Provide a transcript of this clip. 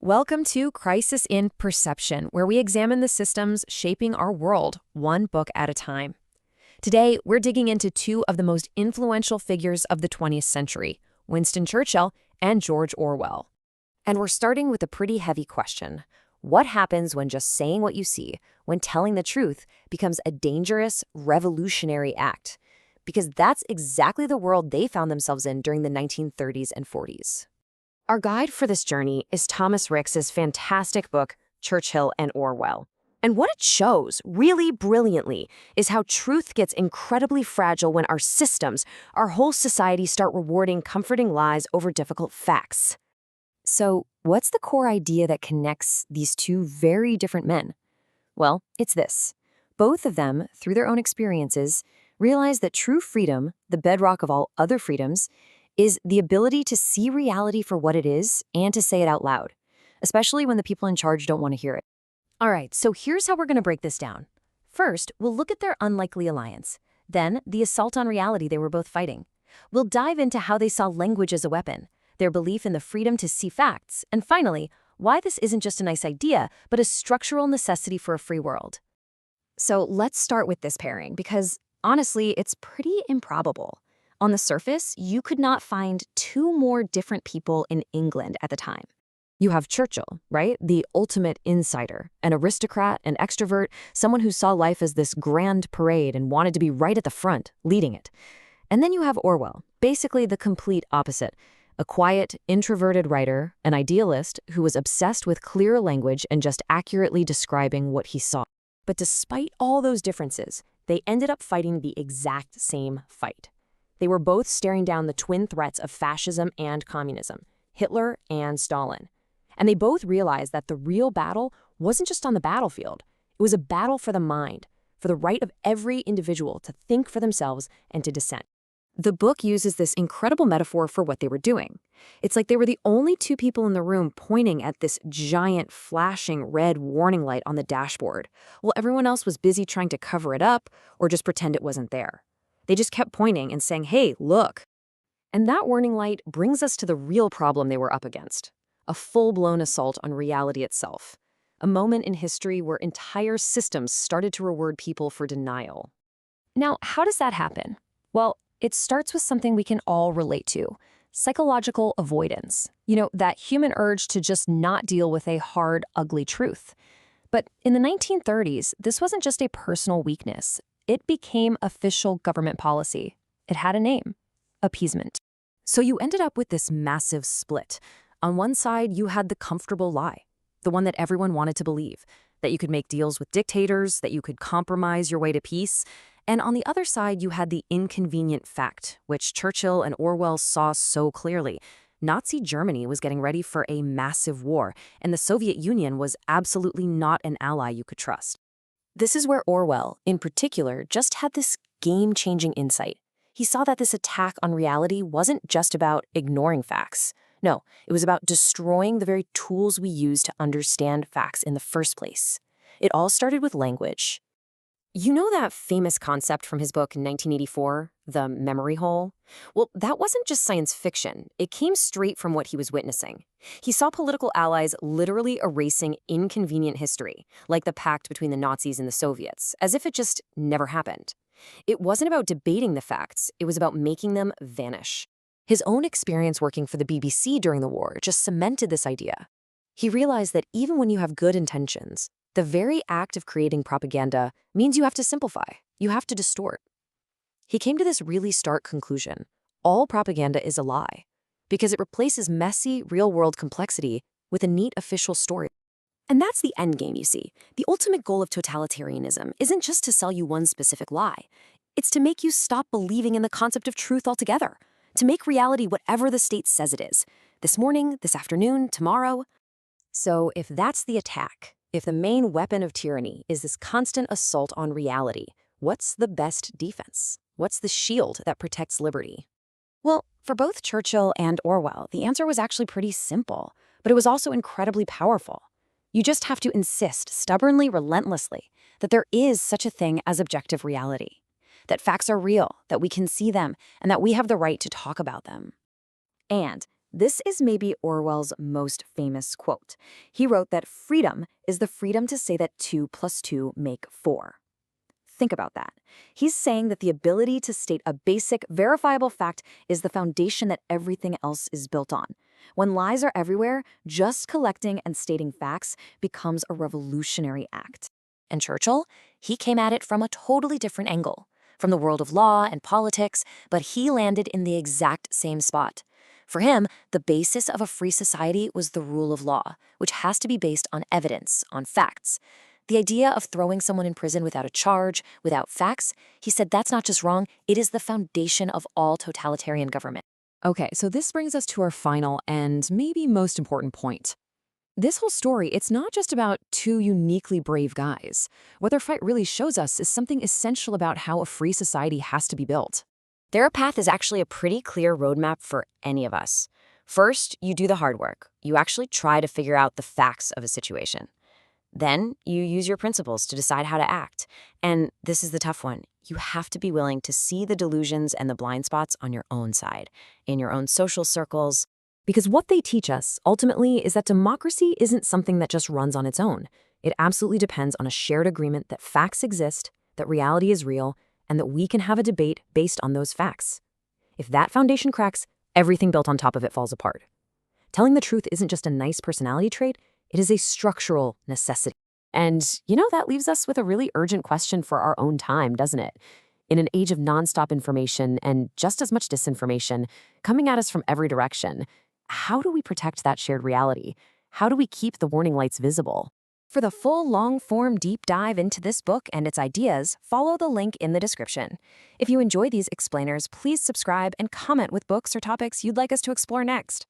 Welcome to Crisis in Perception, where we examine the systems shaping our world, one book at a time. Today, we're digging into two of the most influential figures of the 20th century, Winston Churchill and George Orwell. And we're starting with a pretty heavy question. What happens when just saying what you see, when telling the truth, becomes a dangerous, revolutionary act? Because that's exactly the world they found themselves in during the 1930s and 40s. Our guide for this journey is Thomas Rix's fantastic book, Churchill and Orwell. And what it shows, really brilliantly, is how truth gets incredibly fragile when our systems, our whole society, start rewarding comforting lies over difficult facts. So, what's the core idea that connects these two very different men? Well, it's this. Both of them, through their own experiences, realize that true freedom, the bedrock of all other freedoms, is the ability to see reality for what it is and to say it out loud, especially when the people in charge don't want to hear it. All right, so here's how we're going to break this down. First, we'll look at their unlikely alliance. Then, the assault on reality they were both fighting. We'll dive into how they saw language as a weapon, their belief in the freedom to see facts, and finally, why this isn't just a nice idea, but a structural necessity for a free world. So let's start with this pairing, because honestly, it's pretty improbable. On the surface, you could not find two more different people in England at the time. You have Churchill, right? The ultimate insider, an aristocrat, an extrovert, someone who saw life as this grand parade and wanted to be right at the front, leading it. And then you have Orwell, basically the complete opposite. A quiet, introverted writer, an idealist who was obsessed with clear language and just accurately describing what he saw. But despite all those differences, they ended up fighting the exact same fight. They were both staring down the twin threats of fascism and communism, Hitler and Stalin. And they both realized that the real battle wasn't just on the battlefield. It was a battle for the mind, for the right of every individual to think for themselves and to dissent. The book uses this incredible metaphor for what they were doing. It's like they were the only two people in the room pointing at this giant, flashing red warning light on the dashboard, while everyone else was busy trying to cover it up or just pretend it wasn't there. They just kept pointing and saying, "Hey, look." And that warning light brings us to the real problem they were up against. A full-blown assault on reality itself. A moment in history where entire systems started to reward people for denial. Now, how does that happen? Well, it starts with something we can all relate to. Psychological avoidance. That human urge to just not deal with a hard, ugly truth. But in the 1930s, this wasn't just a personal weakness. It became official government policy. It had a name: appeasement. So you ended up with this massive split. On one side, you had the comfortable lie, the one that everyone wanted to believe, that you could make deals with dictators, that you could compromise your way to peace. And on the other side, you had the inconvenient fact, which Churchill and Orwell saw so clearly. Nazi Germany was getting ready for a massive war, and the Soviet Union was absolutely not an ally you could trust. This is where Orwell, in particular, just had this game-changing insight. He saw that this attack on reality wasn't just about ignoring facts. No, it was about destroying the very tools we use to understand facts in the first place. It all started with language. You know that famous concept from his book in 1984, the memory hole? Well, that wasn't just science fiction. It came straight from what he was witnessing. He saw political allies literally erasing inconvenient history, like the pact between the Nazis and the Soviets, as if it just never happened. It wasn't about debating the facts, it was about making them vanish. His own experience working for the BBC during the war just cemented this idea. He realized that even when you have good intentions, the very act of creating propaganda means you have to simplify, you have to distort. He came to this really stark conclusion. All propaganda is a lie, because it replaces messy, real-world complexity with a neat official story. And that's the end game, you see. The ultimate goal of totalitarianism isn't just to sell you one specific lie. It's to make you stop believing in the concept of truth altogether, to make reality whatever the state says it is. This morning, this afternoon, tomorrow. So if that's the attack, if the main weapon of tyranny is this constant assault on reality, what's the best defense? What's the shield that protects liberty? Well, for both Churchill and Orwell, the answer was actually pretty simple, but it was also incredibly powerful. You just have to insist stubbornly, relentlessly, that there is such a thing as objective reality, that facts are real, that we can see them, and that we have the right to talk about them. And This is maybe Orwell's most famous quote. He wrote that freedom is the freedom to say that 2 plus 2 make 4. Think about that. He's saying that the ability to state a basic, verifiable fact is the foundation that everything else is built on. When lies are everywhere, just collecting and stating facts becomes a revolutionary act. And Churchill, he came at it from a totally different angle, from the world of law and politics, but he landed in the exact same spot. For him, the basis of a free society was the rule of law, which has to be based on evidence, on facts. The idea of throwing someone in prison without a charge, without facts, he said that's not just wrong, it is the foundation of all totalitarian government. Okay, so this brings us to our final and maybe most important point. This whole story, it's not just about two uniquely brave guys. What their fight really shows us is something essential about how a free society has to be built. Their path is actually a pretty clear roadmap for any of us. First, you do the hard work. You actually try to figure out the facts of a situation. Then you use your principles to decide how to act. And this is the tough one. You have to be willing to see the delusions and the blind spots on your own side, in your own social circles. Because what they teach us, ultimately, is that democracy isn't something that just runs on its own. It absolutely depends on a shared agreement that facts exist, that reality is real, and that we can have a debate based on those facts. If that foundation cracks, everything built on top of it falls apart. Telling the truth isn't just a nice personality trait, it is a structural necessity. And, that leaves us with a really urgent question for our own time, doesn't it? In an age of nonstop information and just as much disinformation coming at us from every direction, how do we protect that shared reality? How do we keep the warning lights visible? For the full long-form deep dive into this book and its ideas, follow the link in the description. If you enjoy these explainers, please subscribe and comment with books or topics you'd like us to explore next.